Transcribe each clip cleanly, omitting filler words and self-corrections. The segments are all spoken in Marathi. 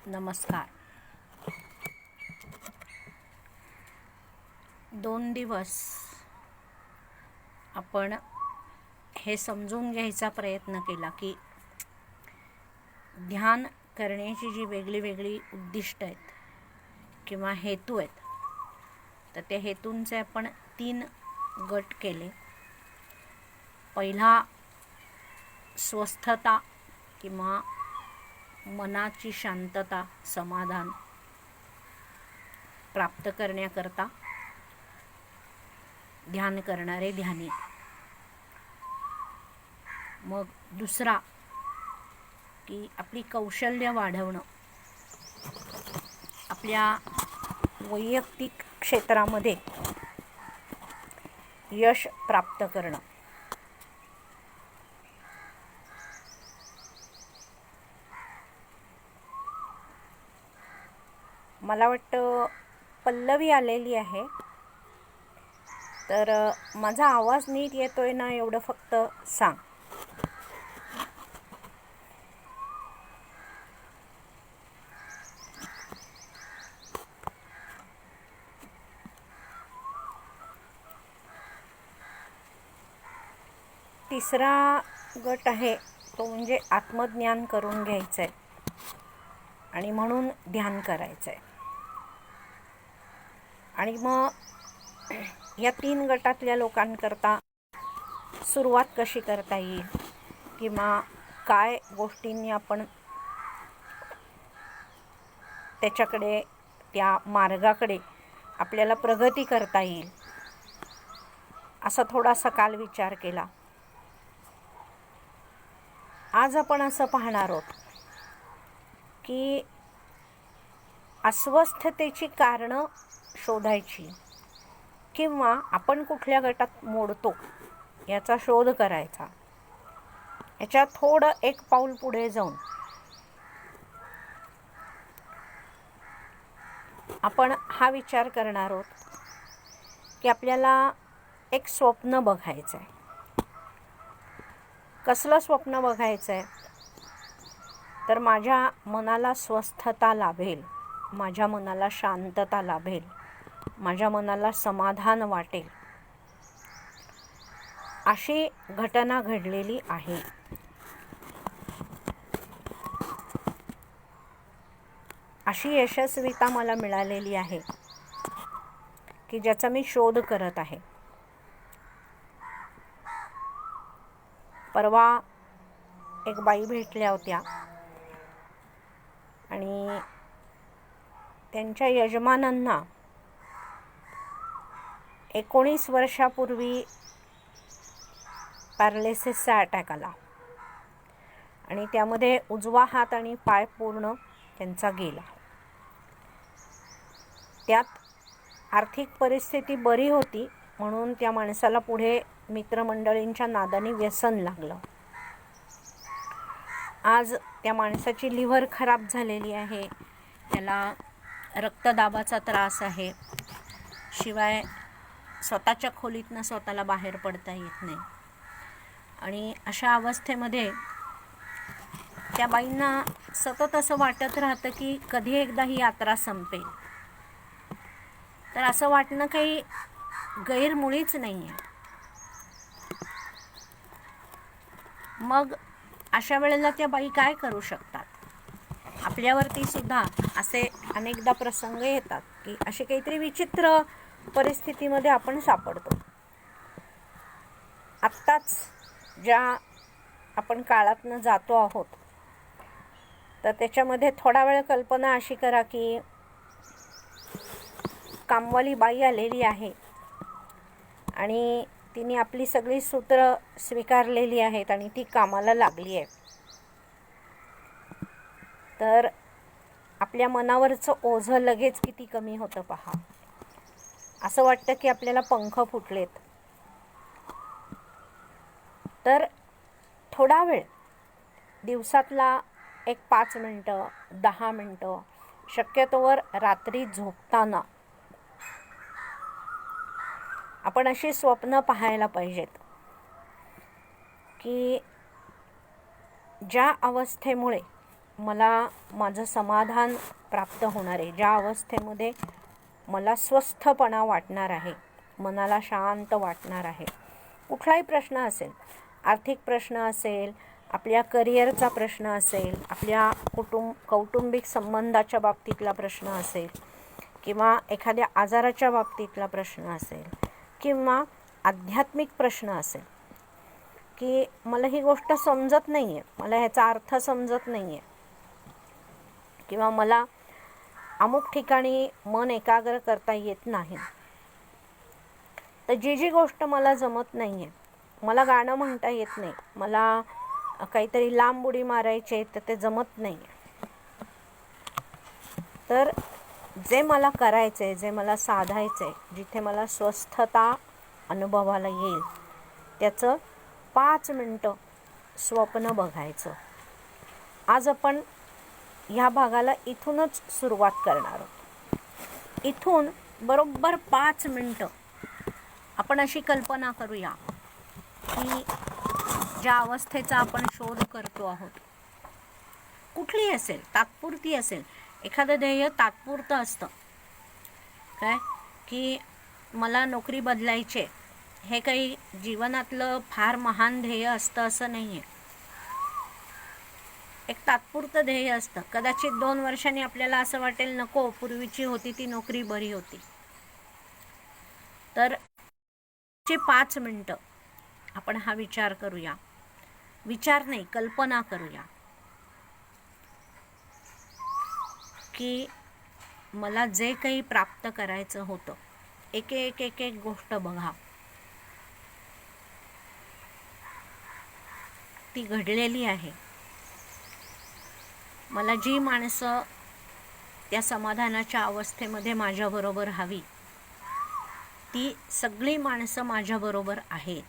नमस्कार. 2 दिवस आपण हे समजून घ्यायचा प्रयत्न केला की ध्यान करण्याची जी वेगळी वेगळी उद्दिष्ट आहेत किंवा हेतू आहेत, तर त्या हेतूंचे आपण 3 गट केले. पहिला, स्वस्थता किंवा मनाची शांतता, समाधान प्राप्त करण्याकरता ध्यान करणारे ध्यानी. मग दुसरा, की आपली कौशल्य वाढवणं, आपल्या वैयक्तिक क्षेत्रामध्ये यश प्राप्त करणं. मला वाटतं पल्लवी आलेली आहे, तर माझा आवाज नीट येतोय ना एवढं फक्त सांग. तिसरा गट आहे तो म्हणजे आत्मज्ञान करून घ्यायचं आहे आणि म्हणून ध्यान करायचं आहे. आणि मग या 3 गटातल्या लोकांकरता सुरुवात कशी करता येईल किंवा काय गोष्टींनी आपण त्याच्याकडे, त्या मार्गाकडे आपल्याला प्रगती करता येईल, असा थोडासा काल विचार केला. आज आपण असं पाहणार आहोत की अस्वस्थतेची कारणं शोधायची किंवा आपण कुठल्या गटात मोडतो याचा शोध करायचा. याच्यात थोडं एक पाऊल पुढे जाऊन आपण हा विचार करणार आहोत की आपल्याला एक स्वप्न बघायचं आहे. कसलं स्वप्न बघायचं आहे? तर माझ्या मनाला स्वस्थता लाभेल, माझ्या मनाला शांतता लाभेल, माझ्या मनाला समाधान वाटेल, अशी घटना घडलेली आहे. अशी यशस्वीता मला मिळालेली आहे की ज्याचा मी शोध करत आहे. परवा एक बाई भेटल्या होत्या आणि त्यांच्या यजमानांना 19 वर्षापूर्वी पॅरालिसिसचा अटॅक आला आणि त्यामध्ये उजवा हात आणि पाय पूर्ण त्यांचा गेला. त्यात आर्थिक परिस्थिती बरी होती म्हणून त्या माणसाला पुढे मित्रमंडळींच्या नादाने व्यसन लागलं. आज त्या माणसाची लिव्हर खराब झालेली आहे, त्याला रक्तदाबाचा त्रास आहे, शिवाय स्वतःच्या खोलीतनं स्वतःला बाहेर पडता येत नाही. आणि अशा अवस्थेमध्ये त्या बाईंना सतत असं वाटत राहतं की कधी एकदा ही यात्रा संपेल. तर असं वाटणं काही गैरमुळीच नाही आहे. मग अशा वेळेला त्या बाई काय करू शकतात? आपल्यावरती सुद्धा असे अनेकदा प्रसंग येतात की असे काहीतरी विचित्र परिस्थितीमध्ये आपण सापडतो. आत्ताच ज्या आपण काळातनं जातो आहोत, तर त्याच्यामध्ये थोडा वेळ कल्पना अशी करा की कामवाली बाई आलेली आहे आणि तिने आपली सगळी सूत्र स्वीकारलेली आहेत आणि ती कामाला लागली आहे. तर आपल्या मनावरचं ओझं लगेच किती कमी होतं पहा. असं वाटतं की आपल्याला पंख फुटलेत. तर थोडा वेळ, दिवसातला एक 5 मिनटं, 10 मिनटं, शक्यतोवर रात्री झोपताना आपण अशी स्वप्न पाहायला पाहिजेत की ज्या अवस्थेमुळे मला माझं समाधान प्राप्त होणार आहे, ज्या अवस्थेमध्ये मला स्वस्थपणा वाटणार आहे, मनाला शांत वाटणार आहे. कुठलाही प्रश्न असेल, आर्थिक प्रश्न असेल, आपल्या करिअरचा प्रश्न असेल, आपल्या कौटुंबिक संबंधाच्या बाबतीतला प्रश्न असेल, किंवा एखाद्या आजाराच्या बाबतीतला प्रश्न असेल, किंवा आध्यात्मिक प्रश्न असेल की मला ही गोष्ट समजत नाही आहे, मला ह्याचा अर्थ समजत नाही आहे, किंवा मला अमुक ठिकाणी मन एकाग्र करता येत नाही, तर जी गोष्ट मला जमत नाही आहे, मला गाणं म्हणता येत नाही, मला काहीतरी लांब उडी मारायची आहे तर ते जमत नाही आहे, तर जे मला करायचं आहे, जे मला साधायचं आहे, जिथे मला स्वस्थता अनुभवाला येईल, त्याचं 5 मिनटं स्वप्न बघायचं. आज आपण ह्या भागाला इथूनच सुरुवात करणार आहोत. इथून बरोबर 5 मिनटं आपण अशी कल्पना करूया की ज्या अवस्थेचा आपण शोध करतो आहोत, कुठली असेल, तात्पुरती असेल, एखादं ध्येय तात्पुरतं असतं काय, की मला नोकरी बदलायची, हे काही जीवनातलं फार महान ध्येय असतं असं नाही आहे. एक तात्पुरतं ध्येय असतं. कदाचित 2 वर्षांनी आपल्याला असं वाटेल, नको, पूर्वीची होती ती नोकरी बरी होती. तर 5 मिनटं आपण हा विचार करूया, विचार नाही, कल्पना करूया की मला जे काही प्राप्त करायचं होतं, एक एक गोष्ट बघा, ती घडलेली आहे. मला जी माणसं त्या समाधानाच्या अवस्थेमध्ये माझ्याबरोबर हवी, ती सगळी माणसं माझ्याबरोबर आहेत.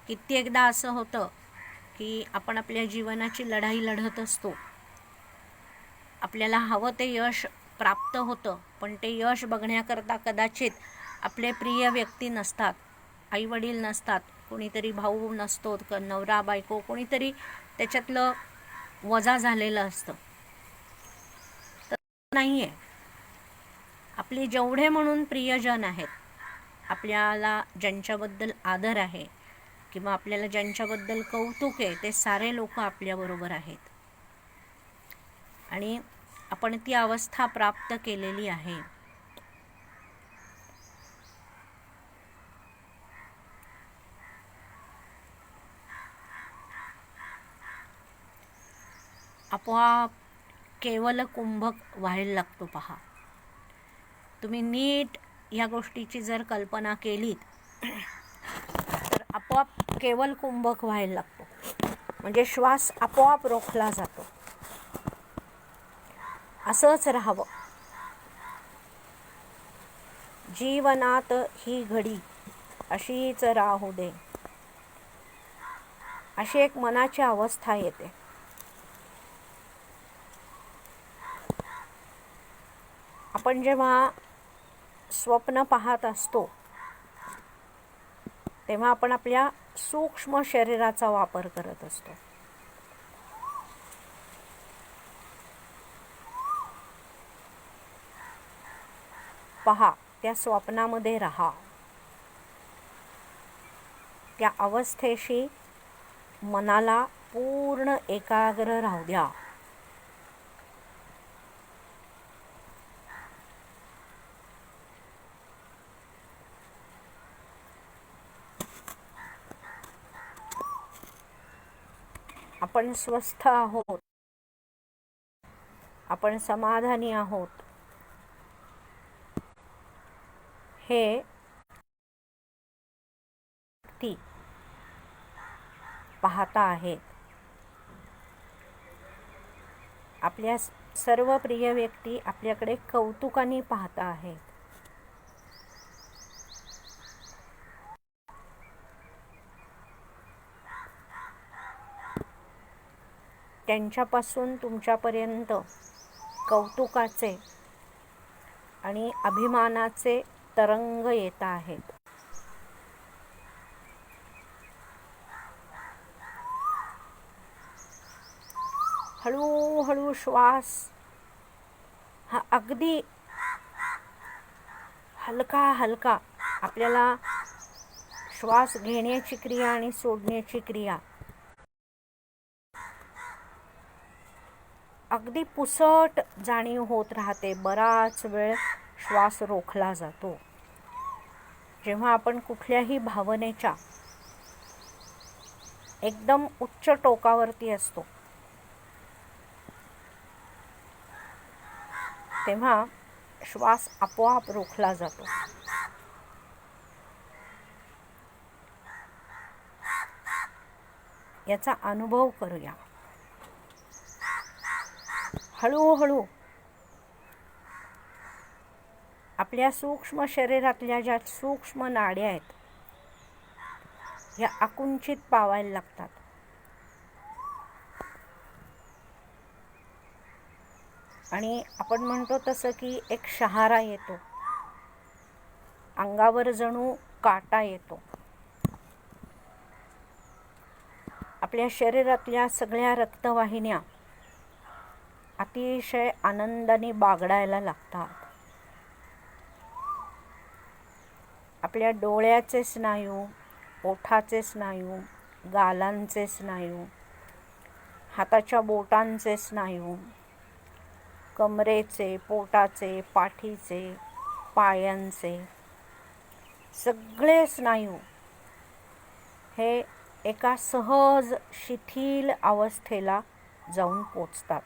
कित्येकदा असं होतं की आपण आपल्या जीवनाची लढाई लढत असतो, आपल्याला हवं ते यश प्राप्त होतं, पण ते यश बघण्याकरता कदाचित आपले प्रिय व्यक्ती नसतात, आईवडील नसतात, कोणीतरी भाऊ नसतो, नवरा बायको, कोणीतरी त्याच्यातलं वजा झालेलं असतं. तर नाही आहे. आपले जेवढे म्हणून प्रियजन आहेत, आपल्याला ज्यांच्याबद्दल आदर आहे किंवा आपल्याला ज्यांच्याबद्दल कौतुक आहे, ते सारे लोक आपल्याबरोबर आहेत. आणि आपण ती अवस्था प्राप्त केलेली आहे. आपोआप केवल कुंभक व्हायला लागतो. पहा, तुम्ही नीट या गोष्टीची जर कल्पना केलीत तर आपोआप केवल कुंभक व्हायला लागतो, म्हणजे श्वास आपोआप रोखला जातो. असंच राहावं. जीवनात ही घडी अशीच राहू दे, अशी एक मनाची अवस्था येते. आपण जेव्हा स्वप्न पाहत असतो तेव्हा आपण आपल्या सूक्ष्म शरीराचा वापर करत असतो. पहा, त्या स्वप्नामध्ये राहा, त्या अवस्थेशी मनाला पूर्ण एकाग्र राहू द्या. आपण स्वस्थ आहोत, आपण समाधानी आहोत, हे ती पाहता आहेत. आपल्या सर्व प्रिय व्यक्ती आपल्याकडे कौतुकाने पाहता आहेत. त्यांच्यापासून तुमच्यापर्यंत कौतुकाचे आणि अभिमानाचे तरंग येत आहेत. हळूहळू श्वास हा अगदी हलका हलका आपल्याला श्वास घेण्याची क्रिया आणि सोडण्याची क्रिया अगदी पुसट जाणीव होत राहते. बराच वेळ श्वास रोखला जातो. जेव्हा आपण कुठल्याही भावनेच्या एकदम उच्च टोकावरती असतो तेव्हा श्वास आपोआप रोखला जातो. याचा अनुभव करूया. हळूहळू आपल्या सूक्ष्म शरीरातल्या ज्या सूक्ष्म नाड्या आहेत ह्या आकुंचित पावायला लागतात. आणि आपण म्हणतो तसं की एक शहारा येतो, अंगावर जणू काटा येतो. आपल्या शरीरातल्या सगळ्या रक्तवाहिन्या अतिशय आनंदाने बागडायला लागतात. आपल्या डोळ्याचे स्नायू, ओठाचे स्नायू, गालांचे स्नायू, हाताच्या बोटांचे स्नायू, कमरेचे, पोटाचे, पाठीचे, पायांचे सगळे स्नायू हे एका सहज शिथिल अवस्थेला जाऊन पोचतात.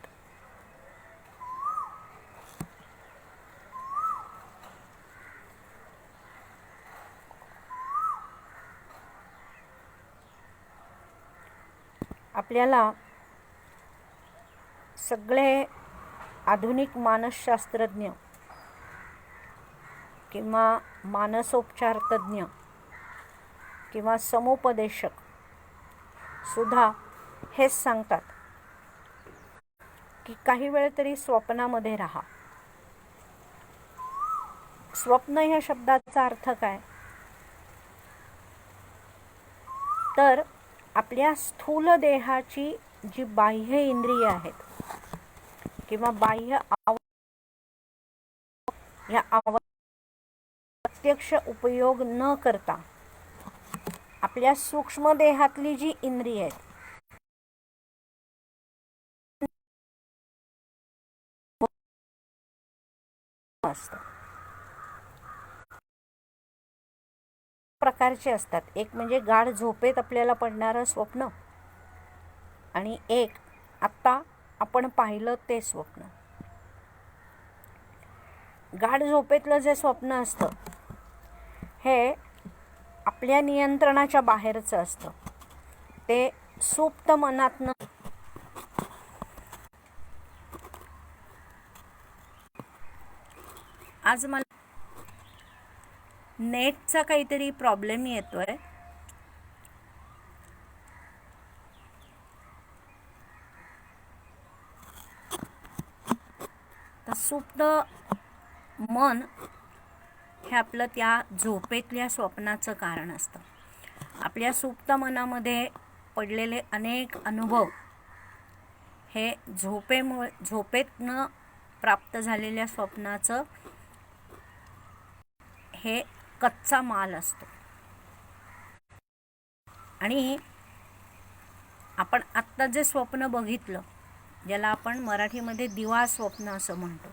आपल्याला सगळे आधुनिक मानसशास्त्रज्ञ किंवा मानसोपचार तज्ञ किंवा समुपदेशक सुद्धा हेच सांगतात की काही वेळ तरी स्वप्नामध्ये राहा. स्वप्न ह्या शब्दाचा अर्थ काय? तर आपल्या स्थूल देहाची जी बाह्य इंद्रिय आहेत किंवा बाह्य या प्रत्यक्ष उपयोग न करता आपल्या सूक्ष्म देहातली जी इंद्रिय आहेत प्रकारचे असतात. एक म्हणजे गाढ झोपेत आपल्याला पडणारं स्वप्न आणि एक आत्ता आपण पाहिलं ते स्वप्न. गाढ झोपेतलं जे स्वप्न असतं हे आपल्या नियंत्रणाच्या बाहेरचं असतं. ते सुप्त मनातनं आज मला नेटचा काहीतरी प्रॉब्लेम येतोय. तर सुप्त मन हे आपलं त्या झोपेतल्या स्वप्नाचं कारण असतं. आपल्या सुप्त मनामध्ये पडलेले अनेक अनुभव हे झोपेतनं प्राप्त झालेल्या स्वप्नाचं हे कच्चा माल असतो. आणि आपण आत्ता जे स्वप्न बघितलं ज्याला आपण मराठीमध्ये दिवा स्वप्न असं म्हणतो,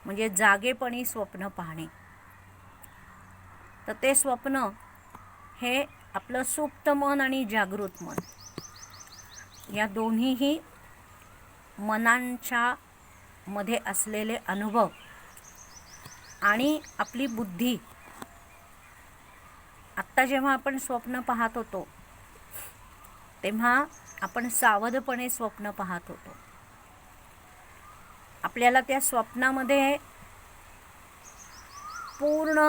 म्हणजे जागेपणी स्वप्न पाहणे, तर ते स्वप्न हे आपलं सुप्त मन आणि जागृत मन या दोन्हीही मनांच्या मध्ये असलेले अनुभव आणि आपली बुद्धी. आत्ता जेव्हा आपण स्वप्न पाहत होतो तेव्हा आपण सावधपणे स्वप्न पाहत होतो. आपल्याला त्या स्वप्नामध्ये पूर्ण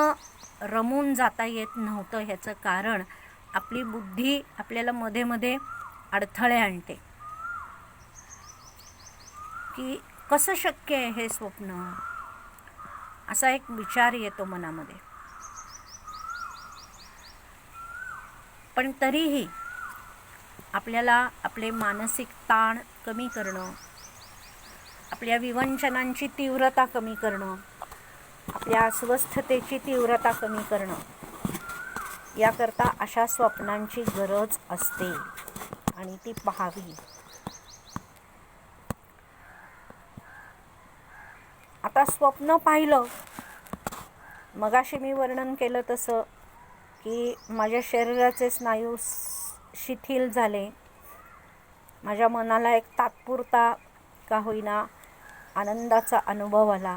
रमून जाता येत नव्हतं. ह्याचं कारण आपली बुद्धी आपल्याला मध्ये मध्ये अडथळे आणते की कसं शक्य आहे हे स्वप्न, असा एक विचार येतो मनामध्ये. पण तरीही आपल्याला आपले मानसिक ताण कमी करणं, आपल्या विवंचनांची तीव्रता कमी करणं, आपल्या अस्वस्थतेची तीव्रता कमी करणं, याकरता अशा स्वप्नांची गरज असते आणि ती पाहावी. आता स्वप्न पाहिलं, मगाशी मी वर्णन केलं तसं की माझ्या शरीराचे स्नायू शिथिल झाले, माझ्या मनाला एक तात्पुरता का होईना आनंदाचा अनुभव आला,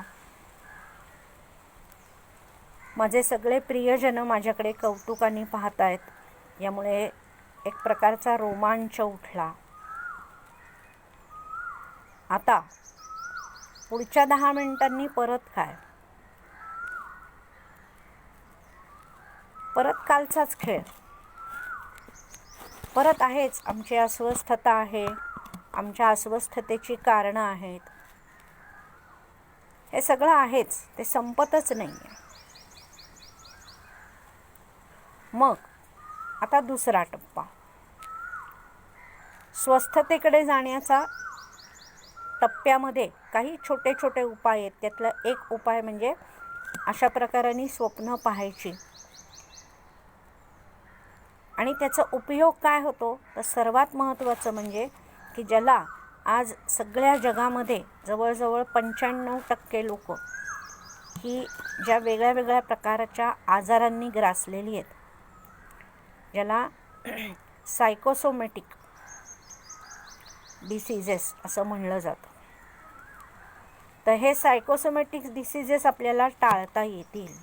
माझे सगळे प्रियजन माझ्याकडे कौतुकाने पाहत आहेत, यामुळे एक प्रकारचा रोमांच उठला. आता पुढच्या 10 मिनिटांनी परत काय? परत कालचाच खेळ. परत आहेच, आमची अस्वस्थता आहे, आमच्या अस्वस्थतेची कारणं आहेत, हे सगळं आहेच, ते संपतच नाही आहे. मग आता दुसरा टप्पा, स्वस्थतेकडे जाण्याचा टप्प्यामध्ये काही छोटे छोटे उपाय आहेत. त्यातला एक उपाय म्हणजे अशा प्रकाराने स्वप्न पाहायची. आणि त्याचा उपयोग काय होतो, तर सर्वात महत्त्वाचं म्हणजे की ज्याला आज सगळ्या जगामध्ये जवळजवळ 95% लोक ही ज्या वेगळ्या वेगळ्या प्रकारच्या आजारांनी ग्रासलेली आहेत, ज्याला सायकोसोमॅटिक डिसीजेस असं म्हणलं जातं, तर हे सायकोसोमॅटिक डिसीजेस आपल्याला टाळता येतील.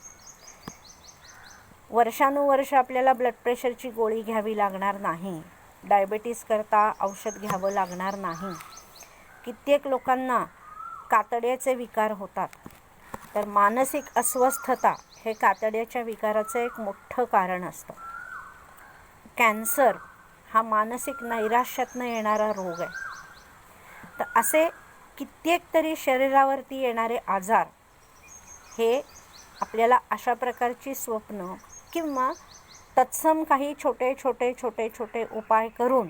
वर्षानुवर्ष आपल्याला ब्लड प्रेशरची गोळी घ्यावी लागणार नाही, डायबिटीस करता औषध घ्यावं लागणार नाही. कित्येक लोकांना कातड्याचे विकार होतात, तर मानसिक अस्वस्थता हे कातड्याच्या विकाराचं एक मोठं कारण असतं. कॅन्सर हा मानसिक नैराश्यातनं येणारा रोग आहे. तर असे कित्येक तरी शरीरावरती येणारे आजार हे आपल्याला अशा प्रकारची स्वप्न किंवा तत्सम काही छोटे छोटे छोटे छोटे उपाय करून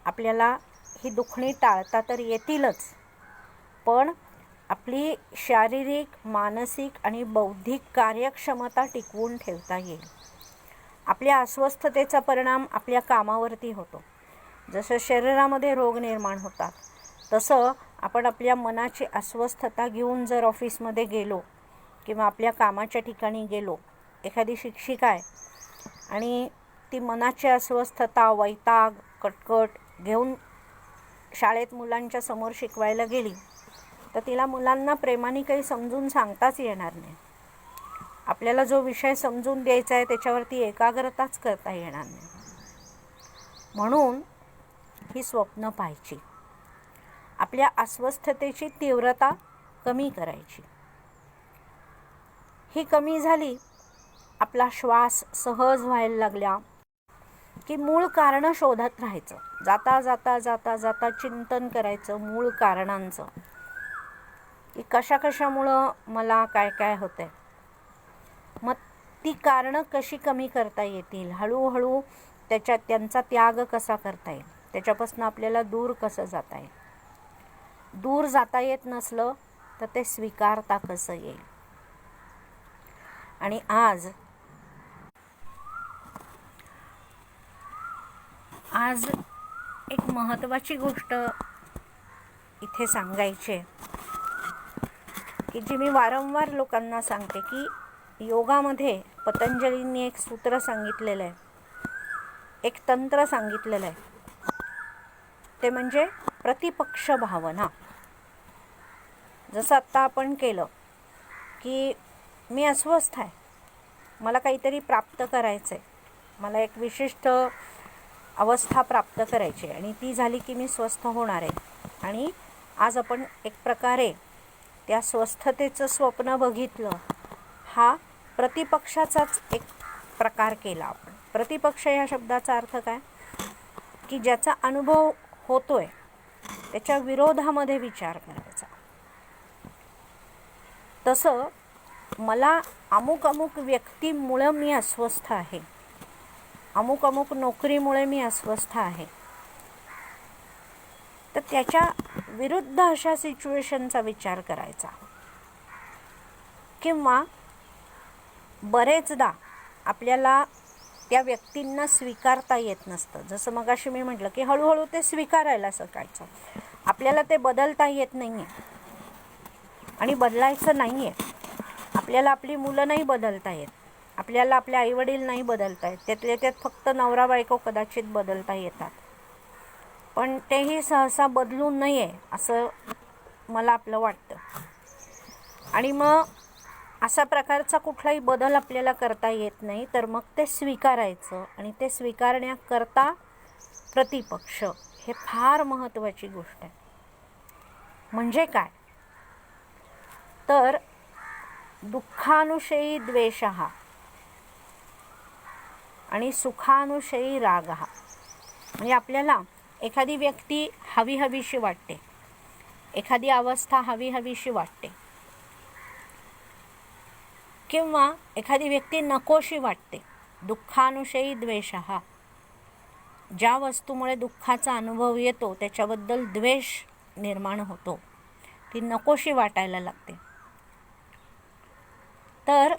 आपल्याला ही दुखणी टाळता तर येतीलच, पण आपली शारीरिक, मानसिक आणि बौद्धिक कार्यक्षमता टिकवून ठेवता येईल. आपल्या अस्वस्थतेचा परिणाम आपल्या कामावरती होतो. जसं शरीरामध्ये रोग निर्माण होतात, तसं आपण आपल्या मनाची अस्वस्थता घेऊन जर ऑफिसमध्ये गेलो किंवा आपल्या कामाच्या ठिकाणी गेलो, एखादी शिक्षिका आहे आणि ती मनाची अस्वस्थता, वैताग, कटकट घेऊन शाळेत मुलांच्या समोर शिकवायला गेली, तर तिला मुलांना प्रेमाने काही समजून सांगताच येणार नाही. आपल्याला जो विषय समजून द्यायचा आहे त्याच्यावरती एकाग्रताच करता येणार नाही. म्हणून ही स्वप्न पाहायची, आपल्या अस्वस्थतेची तीव्रता कमी करायची. ही कमी झाली, आपला श्वास सहज व्हायला लागला की मूळ कारणं शोधत राहायचं. जाता जाता जाता जाता चिंतन करायचं मूळ कारणांचं, की कशा कशामुळं मला काय काय होतंय. मग ती कारणं कशी कमी करता येतील, हळूहळू त्यांचा त्याग कसा करता येईल, त्याच्यापासून आपल्याला दूर कसं जाता येईल. दूर जाता येत नसलं तर ते स्वीकारता कसं येईल. आणि आज एक महत्त्वाची गोष्ट इथे सांगायची आहे, की जी मी वारंवार लोकांना सांगते, की योगामध्ये पतंजलींनी एक सूत्र सांगितलेलं आहे, एक तंत्र सांगितलेलं आहे, ते म्हणजे प्रतिपक्ष भावना. जसं आत्ता आपण केलं की मी अस्वस्थ आहे, मला काहीतरी प्राप्त करायचं आहे, मला एक विशिष्ट अवस्था प्राप्त करायची आणि ती झाली की मी स्वस्थ होणार आहे. आणि आज आपण एक प्रकारे त्या स्वस्थतेचं स्वप्न बघितलं. हा प्रतिपक्षाचाच एक प्रकार केला आपण. प्रतिपक्ष या शब्दाचा अर्थ काय, की ज्याचा अनुभव होतोय त्याच्या विरोधामध्ये विचार करायचा. तसं मला अमुक अमुक व्यक्तीमुळं मी अस्वस्थ आहे, अमुक अमुक नोकरीमुळे मी अस्वस्थ आहे, तर त्याच्या विरुद्ध अशा सिच्युएशनचा विचार करायचा. किंवा बरेचदा आपल्याला त्या व्यक्तींना स्वीकारता येत नसतं. जसं मगाशी मी म्हटलं की हळूहळू ते स्वीकारायला शिकायचं. आपल्याला ते बदलता येत नाही आहे आणि बदलायचं नाही आहे. आपल्याला आपली मुलं नाही बदलता येत, आपल्याला आपले आईवडील नाही बदलता येत, त्यातल्या त्यात फक्त नवरा बायको कदाचित बदलता येतात, पण तेही सहसा बदलू नये असं मला आपलं वाटतं. आणि मग अशा प्रकारचा कुठलाही बदल आपल्याला करता येत नाही, तर मग ते स्वीकारायचं. आणि ते स्वीकारण्याकरता प्रतिपक्ष हे फार महत्त्वाची गोष्ट आहे. म्हणजे काय तर दुःखानुशयी द्वेषः आणि सुखानुशयी रागः. म्हणजे आपल्याला एखादी व्यक्ती हवीहवीशी वाटते, एखादी अवस्था हवीहवीशी वाटते, किंवा एखादी व्यक्ती नकोशी वाटते. दुःखानुशयी द्वेषः, ज्या वस्तूमुळे दुःखाचा अनुभव येतो त्याच्याबद्दल द्वेष निर्माण होतो, ती नकोशी वाटायला लागते. तर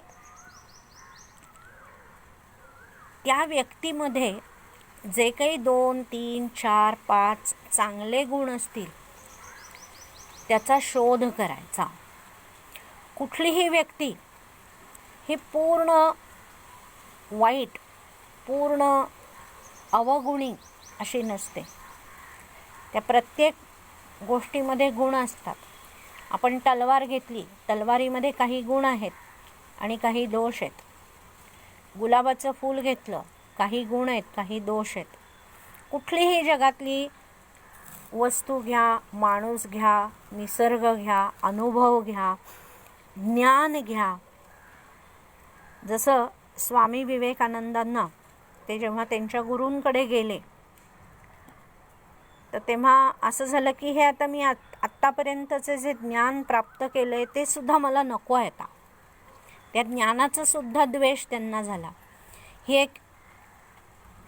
त्या व्यक्तीमध्ये जे काही 2, 3, 4, 5 चांगले गुण असतील त्याचा शोध करायचा. कुठलीही व्यक्ती ही पूर्ण वाईट, पूर्ण अवगुणी अशी नसते. त्या प्रत्येक गोष्टीमध्ये गुण असतात. आपण तलवार घेतली, तलवारीमध्ये काही गुण आहेत आणि काही दोष आहेत. गुलाबाचं फूल घेतलं, काही गुण आहेत, काही दोष आहेत. कुठलीही जगातली वस्तू घ्या, माणूस घ्या, निसर्ग घ्या, अनुभव घ्या, ज्ञान घ्या. जसं स्वामी विवेकानंदांना ते जेव्हा त्यांच्या गुरूंकडे गेले तर तेव्हा असं झालं की हे आता मी आत्तापर्यंतचे जे ज्ञान प्राप्त केलं आहे ते सुद्धा मला नको आहे. आता त्या ज्ञानाचा सुद्धा द्वेष त्यांना झाला. ही एक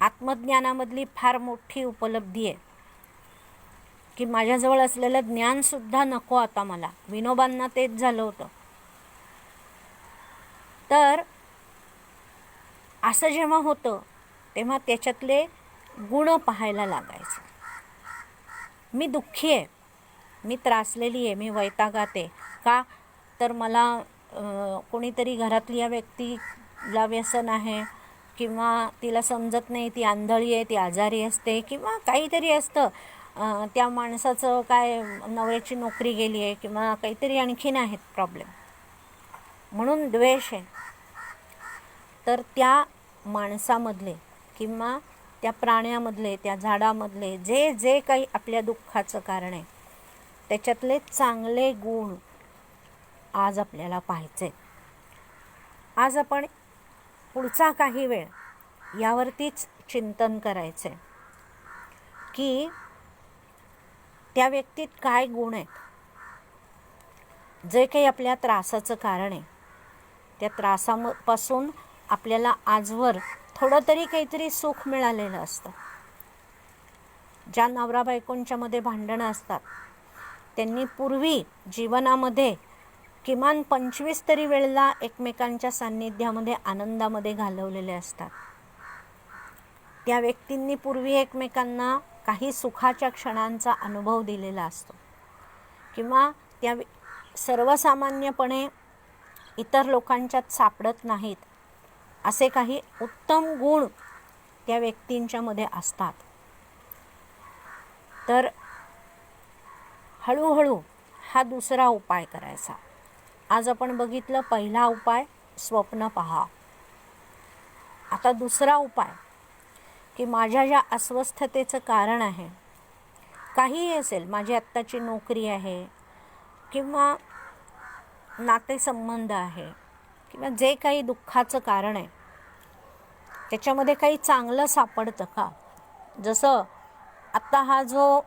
आत्मज्ञानामधली फार मोठी उपलब्धी आहे की माझ्याजवळ असलेलं ज्ञानसुद्धा नको आता मला. विनोबांना तेच झालं होतं. तर असं जेव्हा होतं तेव्हा त्याच्यातले गुण पाहायला लागायचे. मी दुःखी आहे, मी त्रासलेली आहे, मी वैतागात आहे. का तर मला कोणीतरी घरातली या व्यक्तीला व्यसन आहे, किंवा तिला समजत नाही, ती आंधळी आहे, ती आजारी असते, किंवा काहीतरी असतं. त्या माणसाचं काय नवऱ्याची नोकरी गेली आहे, किंवा काहीतरी आणखीन आहेत प्रॉब्लेम, म्हणून द्वेष आहे. तर त्या माणसामधले किंवा त्या प्राण्यामधले, त्या झाडामधले जे जे काही आपल्या दुःखाचं कारण आहे त्याच्यातले चांगले गुण आज आपल्याला पाहायचे. आज आपण पुढचा काही वेळ यावरतीच चिंतन करायचे की त्या व्यक्तीत काय गुण आहेत, जे काही आपल्या त्रासाचं कारण आहे त्या त्रासापासून आपल्याला आजवर थोडं तरी काहीतरी सुख मिळालेलं असतं. ज्या नवरा बायकोंच्यामध्ये भांडणं असतात त्यांनी पूर्वी जीवनामध्ये किमान 25 तरी वेळेला एकमेकांच्या सान्निध्यामध्ये आनंदामध्ये घालवलेले असतात. त्या व्यक्तींनी पूर्वी एकमेकांना काही सुखाच्या क्षणांचा अनुभव दिलेला असतो, किंवा त्या सर्वसामान्यपणे इतर लोकांच्यात सापडत नाहीत असे काही उत्तम गुण त्या व्यक्तींच्यामध्ये असतात. तर हळूहळू हा दुसरा उपाय करायचा. आज आपण बघितलं पहिला उपाय स्वप्न पहा. आता दुसरा उपाय की माझ्या ज्या अस्वस्थतेचं कारण आहे, काहीही असेल, माझी आत्ताची नोकरी आहे, किंवा नातेसंबंध आहे, किंवा जे काही दुःखाचं कारण आहे त्याच्यामध्ये काही चांगलं सापडतं का? जसं आत्ता हा जो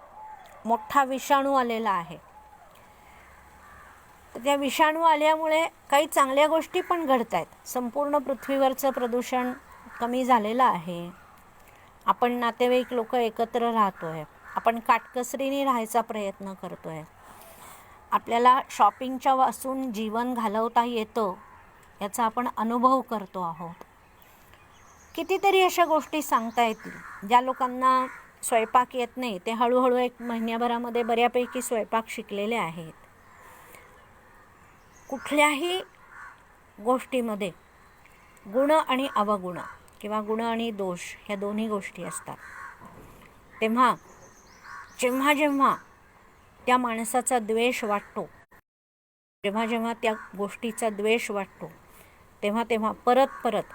मोठा विषाणू आलेला आहे, तर त्या विषाणू आल्यामुळे काही चांगल्या गोष्टी पण घडत आहेत. संपूर्ण पृथ्वीवरचं प्रदूषण कमी झालेलं आहे. आपण नातेवाईक लोक एकत्र राहतो आहे. आपण काटकसरीने राहायचा प्रयत्न करतो आहे. आपल्याला शॉपिंगच्या वाचून जीवन घालवता येतं याचा आपण अनुभव करतो आहोत. कितीतरी अशा गोष्टी सांगता येतील. ज्या लोकांना स्वयंपाक येत नाही ते हळूहळू 1 महिन्याभरामध्ये बऱ्यापैकी स्वयंपाक शिकलेले आहेत. कुठल्याही गोष्टीमध्ये गुण आणि अवगुण किंवा गुण आणि दोष ह्या दोन्ही गोष्टी असतात. तेव्हा जेव्हा जेव्हा त्या माणसाचा द्वेष वाटतो, जेव्हा जेव्हा त्या गोष्टीचा द्वेष वाटतो, तेव्हा तेव्हा परत परत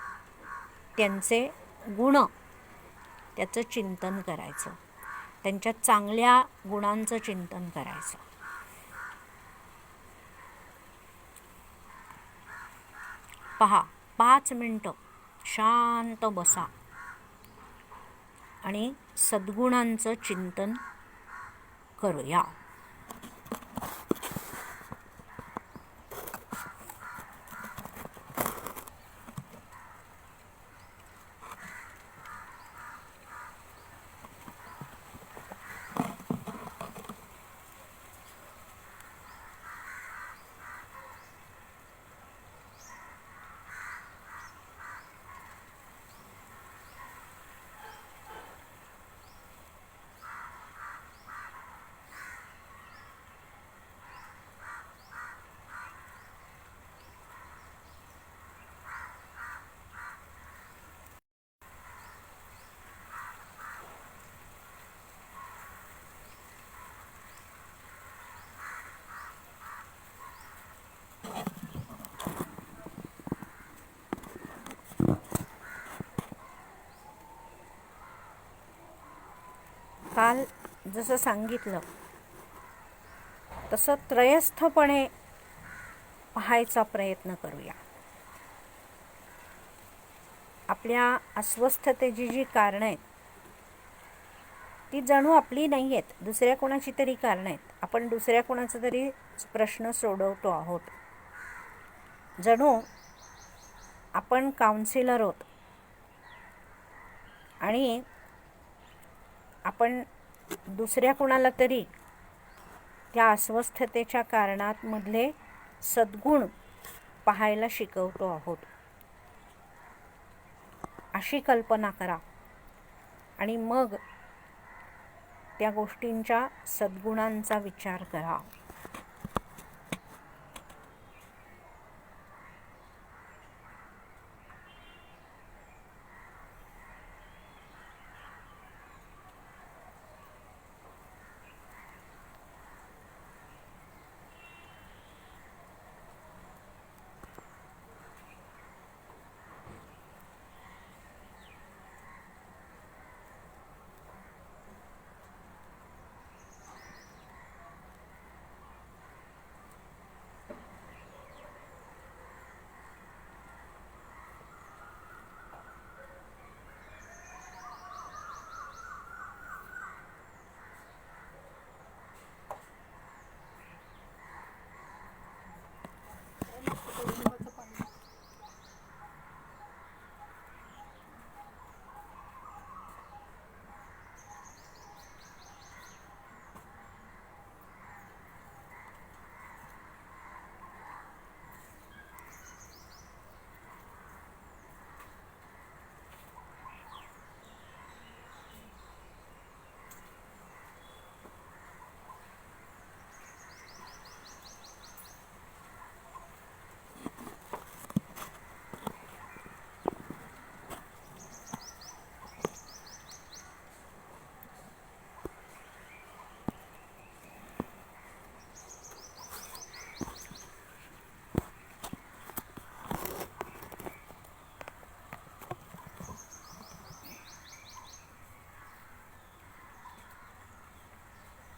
त्यांचे गुण, त्याचं चिंतन करायचं, त्यांच्या चांगल्या गुणांचं चिंतन करायचं. पहा, 5 मिनटं शांत बसा आणि सद्गुणांचं चिंतन करूया. काल जसं सांगितलं तसं त्रयस्थपणे पाहायचा प्रयत्न करूया. आपल्या अस्वस्थतेची जी कारणं आहेत ती जणू आपली नाही आहेत, दुसऱ्या कोणाची तरी कारणं आहेत. आपण दुसऱ्या कोणाचा तरी प्रश्न सोडवतो आहोत. जणू आपण काउन्सिलर आहोत आणि आपण दुसऱ्या कोणाला तरी त्या अस्वस्थतेच्या कारणांमधले सद्गुण पाहायला शिकवतो आहोत, अशी कल्पना करा आणि मग त्या गोष्टींच्या सद्गुणांचा विचार करा.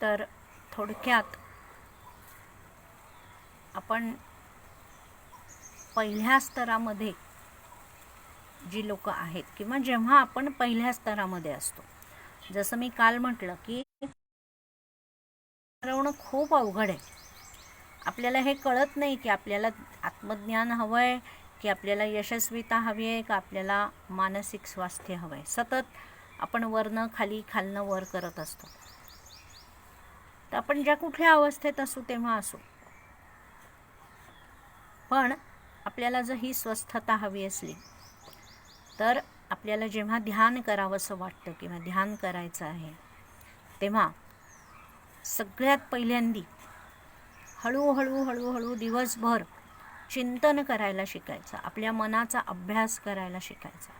तर थोडक्यात आपण पहिल्या स्तरामध्ये जी लोक आहेत किंवा जेव्हा आपण पहिल्या स्तरामध्ये असतो, जसं मी काल म्हटलं की ठरवणं खूप अवघड आहे. आपल्याला हे कळत नाही की आपल्याला आत्मज्ञान हवं आहे की आपल्याला यशस्वीता हवी आहे का आपल्याला मानसिक स्वास्थ्य हवं आहे. सतत आपण वरनं खाली खालनं वर करत असतो. तर आपण ज्या कुठल्या अवस्थेत असू तेव्हा असू, पण आपल्याला जर ही स्वस्थता हवी असली तर आपल्याला जेव्हा ध्यान करावंसं वाटतं किंवा ध्यान करायचं आहे तेव्हा सगळ्यात पहिल्यांदी हळूहळू हळूहळू दिवसभर चिंतन करायला शिकायचं, आपल्या मनाचा अभ्यास करायला शिकायचा,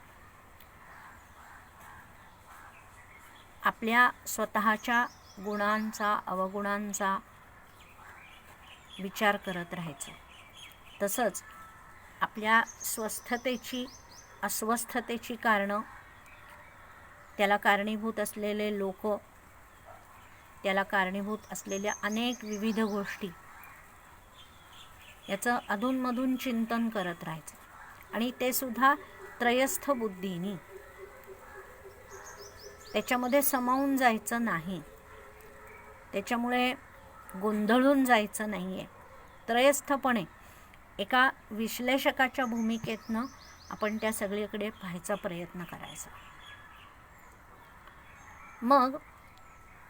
आपल्या स्वतःच्या गुणांचा अवगुणांचा विचार करत राहायचं. तसंच आपल्या स्वस्थतेची अस्वस्थतेची कारणं, त्याला कारणीभूत असलेले लोक, त्याला कारणीभूत असलेल्या अनेक विविध गोष्टी याचं अधूनमधून चिंतन करत राहायचं आणि ते सुद्धा त्रयस्थ बुद्धीनी. त्याच्यामध्ये समावून जायचं नाही, त्याच्यामुळे गोंधळून जायचं नाही आहे. त्रयस्थपणे एका विश्लेषकाच्या भूमिकेतनं आपण त्या सगळीकडे पाहायचा प्रयत्न करायचा. मग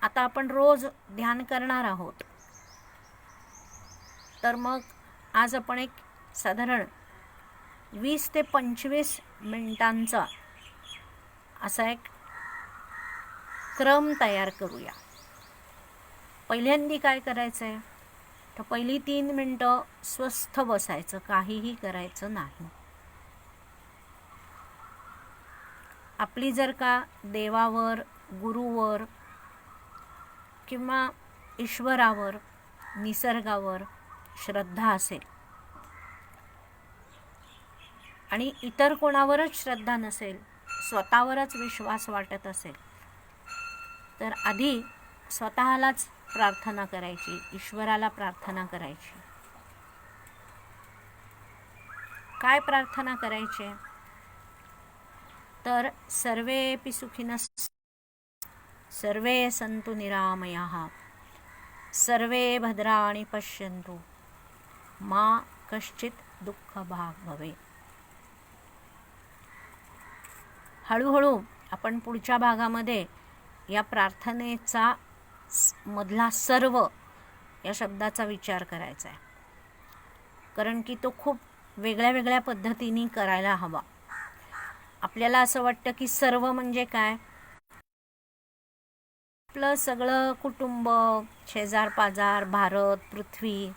आता आपण रोज ध्यान करणार आहोत, तर मग आज आपण एक साधारण 20 ते 25 मिनिटांचा असा एक क्रम तयार करूया. पहिल्यांदी काय करायचं आहे तर पहिली 3 मिनटं स्वस्थ बसायचं, काहीही करायचं नाही. आपली जर का देवावर, गुरुवर किंवा ईश्वरावर, निसर्गावर श्रद्धा असेल आणि इतर कोणावरच श्रद्धा नसेल, स्वतःवरच विश्वास वाटत असेल, तर आधी स्वतःलाच प्रार्थना करायची, ईश्वराला प्रार्थना करायची. काय प्रार्थना करायची तर सर्वेपि सुखिनः सर्वे सन्तु निरामयाः सर्वे भद्राणि पश्यन्तु मा कश्चित् दुःखभाग् भवेत्. हळूहळू आपण पुढच्या भागामध्ये या प्रार्थनेचा मधला सर्व या शब्दाचा विचार करायचा आहे, कारण की तो खूप वेगळ्या वेगळ्या पद्धतीने करायला हवा. आपल्याला असं वाटतं की सर्व म्हणजे काय, आपलं सगळं कुटुंब, शेजार पाजार, भारत, पृथ्वी,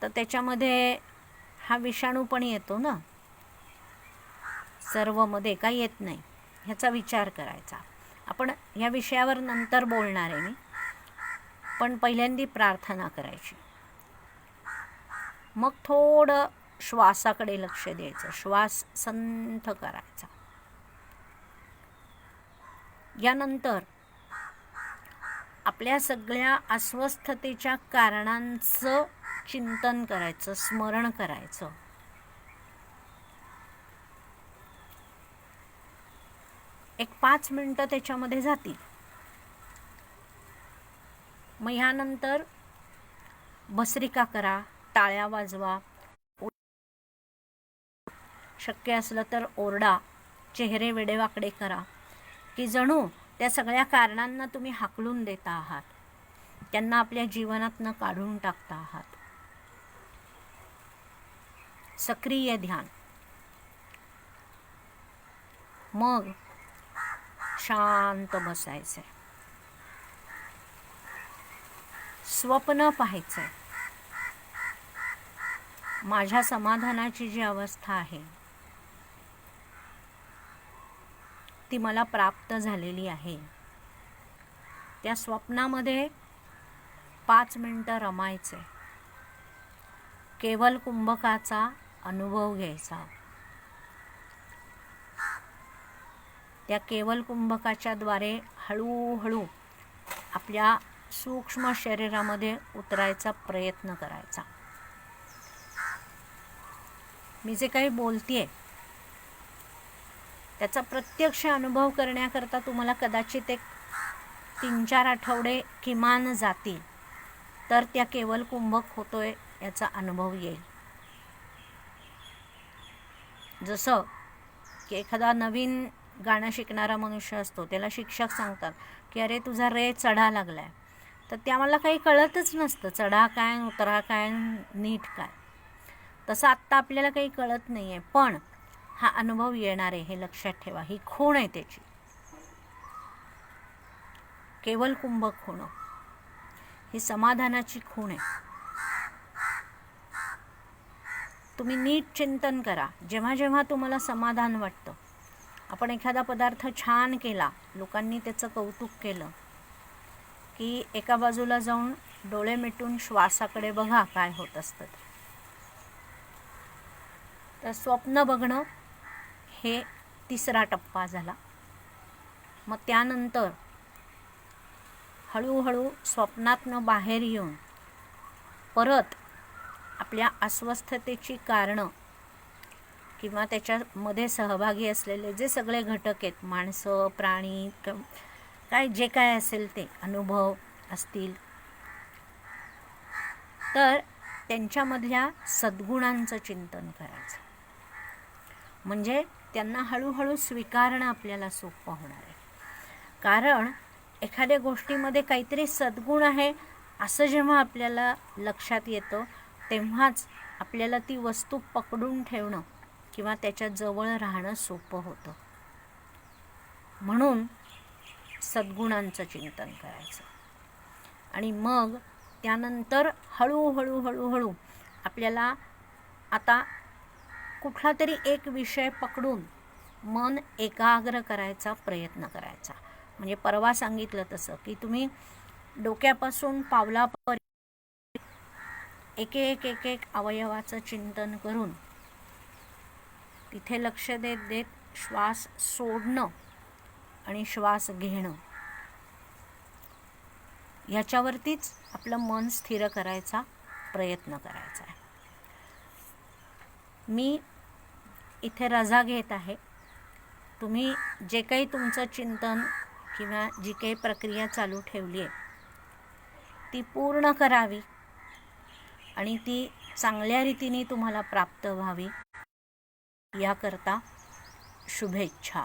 तर त्याच्यामध्ये हा विषाणू पण येतो ना, सर्व मध्ये काही येत नाही, ह्याचा विचार करायचा. आपण या विषयावर नंतर बोलणार आहे मी, पण पहिल्यांदी प्रार्थना करायची. मग थोडं श्वासाकडे लक्ष द्यायचं, श्वास संथ करायचा. यानंतर आपल्या सगळ्या अस्वस्थतेच्या कारणांचं चिंतन करायचं, स्मरण करायचं. एक 5 मिनिटं त्याच्यामध्ये जातील. मग ह्यानंतर भस्त्रिका करा, टाळ्या वाजवा, शक्य असलं तर ओरडा, चेहरे वेडेवाकडे करा, की जणू त्या सगळ्या कारणांना तुम्ही हाकलून देता आहात, त्यांना आपल्या जीवनातनं काढून टाकता आहात. सक्रिय ध्यान. मग शांत बसायचंय, स्वप्न पाहायचंय. माझ्या समाधानाची जी अवस्था आहे ती मला प्राप्त झालेली आहे. त्या स्वप्नामध्ये 5 मिनिटं रमायचे, केवल कुंभकाचा अनुभव घ्यायचा. त्या केवल कुंभकाच्या द्वारे हळूहळू आपल्या सूक्ष्म शरीरामध्ये उतरायचा प्रयत्न करायचा. मी जे काही बोलतेय त्याचा प्रत्यक्ष अनुभव करण्याकरता तुम्हाला कदाचित एक 3-4 आठवडे किमान जातील, तर त्या केवल कुंभक होतोय याचा अनुभव येईल. जसं की एखादा नवीन गाणं शिकणारा मनुष्य असतो, त्याला शिक्षक सांगतात की अरे तुझा रे चढा लागलाय, तर ते आम्हाला काही कळतच नसतं, चढा काय उतरा काय नीट काय. तसं आत्ता आपल्याला काही कळत नाही आहे, पण हा अनुभव येणार आहे हे लक्षात ठेवा. ही खूण आहे त्याची, केवल कुंभक होणं ही समाधानाची खूण आहे. तुम्ही नीट चिंतन करा. जेव्हा जेव्हा तुम्हाला समाधान वाटतं, आपण एखादा पदार्थ छान केला, लोकांनी त्याचं कौतुक केलं, की एका बाजूला जाऊन डोळे मिटून श्वासाकडे बघा काय होत असतं. तर स्वप्न बघणं हे तिसरा टप्पा झाला. मग त्यानंतर हळूहळू स्वप्नातनं बाहेर येऊन परत आपल्या अस्वस्थतेची कारणं किंवा त्याच्यामध्ये सहभागी असलेले जे सगळे घटक आहेत, माणसं, प्राणी, काय जे काय असेल ते अनुभव असतील, तर त्यांच्यामधल्या सद्गुणांचं चिंतन करायचं. म्हणजे त्यांना हळूहळू स्वीकारणं आपल्याला सोपं होणार आहे. कारण एखाद्या गोष्टीमध्ये काहीतरी सद्गुण आहे असं जेव्हा आपल्याला लक्षात येतं, तेव्हाच आपल्याला ती वस्तू पकडून ठेवणं किंवा त्याच्या जवळ राहणं सोपं होतं. म्हणून सद्गुणांचं चिंतन करायचं. आणि मग त्यानंतर हळूहळू हळूहळू आपल्याला आता कुठला तरी एक विषय पकडून मन एकाग्र करायचा प्रयत्न करायचा. म्हणजे परवा सांगितलं तसं की तुम्ही डोक्यापासून पावलापर्यंत एक एक एक एक अवयवाचं चिंतन करून तिथे लक्ष देत देत श्वास सोडणं आणि श्वास घेणं ह्याच्यावरतीच आपलं मन स्थिर करायचा प्रयत्न करायचा आहे. मी इथे रजा घेत आहे. तुम्ही जे काही तुमचं चिंतन किंवा जी काही प्रक्रिया चालू ठेवली आहे ती पूर्ण करावी आणि ती चांगल्या रीतीने तुम्हाला प्राप्त व्हावी याकरता शुभेच्छा.